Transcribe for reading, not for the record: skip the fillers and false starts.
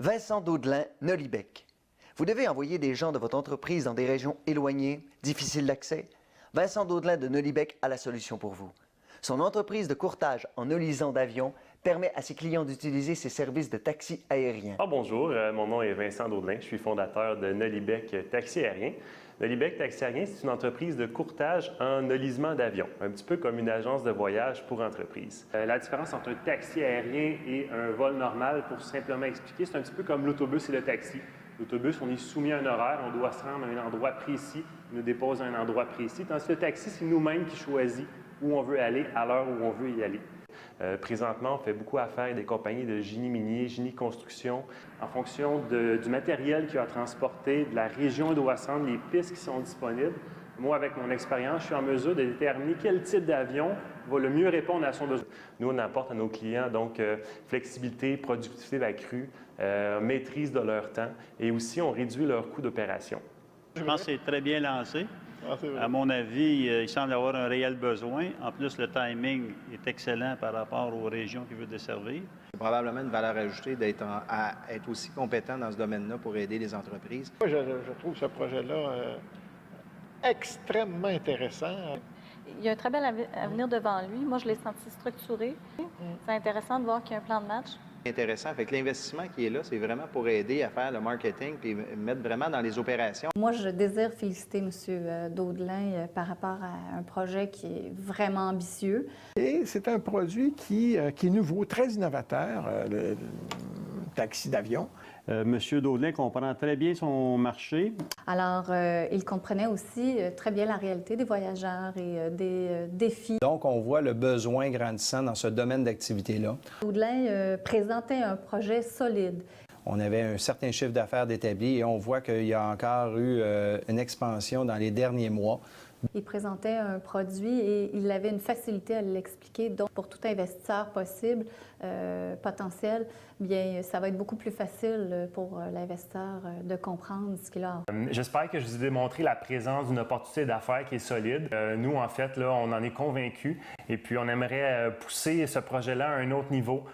Vincent Daudelin, Nolibec. Vous devez envoyer des gens de votre entreprise dans des régions éloignées, difficiles d'accès? Vincent Daudelin de Nolibec a la solution pour vous. Son entreprise de courtage en nolisant d'avions permet à ses clients d'utiliser ses services de taxi aérien. Bonjour, mon nom est Vincent Daudelin, je suis fondateur de Nolibec Taxi Aérien. Nolibec Taxi Aérien, c'est une entreprise de courtage en nolisement d'avions, un petit peu comme une agence de voyage pour entreprise. La différence entre un taxi aérien et un vol normal, pour simplement expliquer, c'est un petit peu comme l'autobus et le taxi. L'autobus, on est soumis à un horaire, on doit se rendre à un endroit précis, il nous dépose à un endroit précis, tandis que le taxi, c'est nous-mêmes qui choisissons où on veut aller, à l'heure où on veut y aller. Présentement, on fait beaucoup affaire avec des compagnies de génie minier, génie construction. En fonction du matériel qu'il y a à transporter, de la région où il doit se rendre, les pistes qui sont disponibles. Moi, avec mon expérience, je suis en mesure de déterminer quel type d'avion va le mieux répondre à son besoin. Nous, on apporte à nos clients donc flexibilité, productivité accrue, maîtrise de leur temps et aussi on réduit leur coût d'opération. Je pense que c'est très bien lancé. À mon avis, il semble y avoir un réel besoin. En plus, le timing est excellent par rapport aux régions qu'il veut desservir. C'est probablement une valeur ajoutée à être aussi compétent dans ce domaine-là pour aider les entreprises. Moi, je trouve ce projet-là extrêmement intéressant. Il y a un très bel avenir devant lui. Moi, je l'ai senti structuré. C'est intéressant de voir qu'il y a un plan de match. Intéressant. Fait que l'investissement qui est là, c'est vraiment pour aider à faire le marketing et mettre vraiment dans les opérations. Moi, je désire féliciter M. Daudelin par rapport à un projet qui est vraiment ambitieux. Et c'est un produit qui est nouveau, très innovateur, le taxi d'avion. Monsieur Daudelin comprend très bien son marché. Alors, il comprenait aussi très bien la réalité des voyageurs et des défis. Donc, on voit le besoin grandissant dans ce domaine d'activité-là. Daudelin présentait un projet solide. On avait un certain chiffre d'affaires d'établi et on voit qu'il y a encore eu une expansion dans les derniers mois. Il présentait un produit et il avait une facilité à l'expliquer. Donc, pour tout investisseur possible, potentiel, bien, ça va être beaucoup plus facile pour l'investisseur de comprendre ce qu'il a. J'espère que je vous ai démontré la présence d'une opportunité d'affaires qui est solide. Nous, en fait, là, on en est convaincus et puis on aimerait pousser ce projet-là à un autre niveau.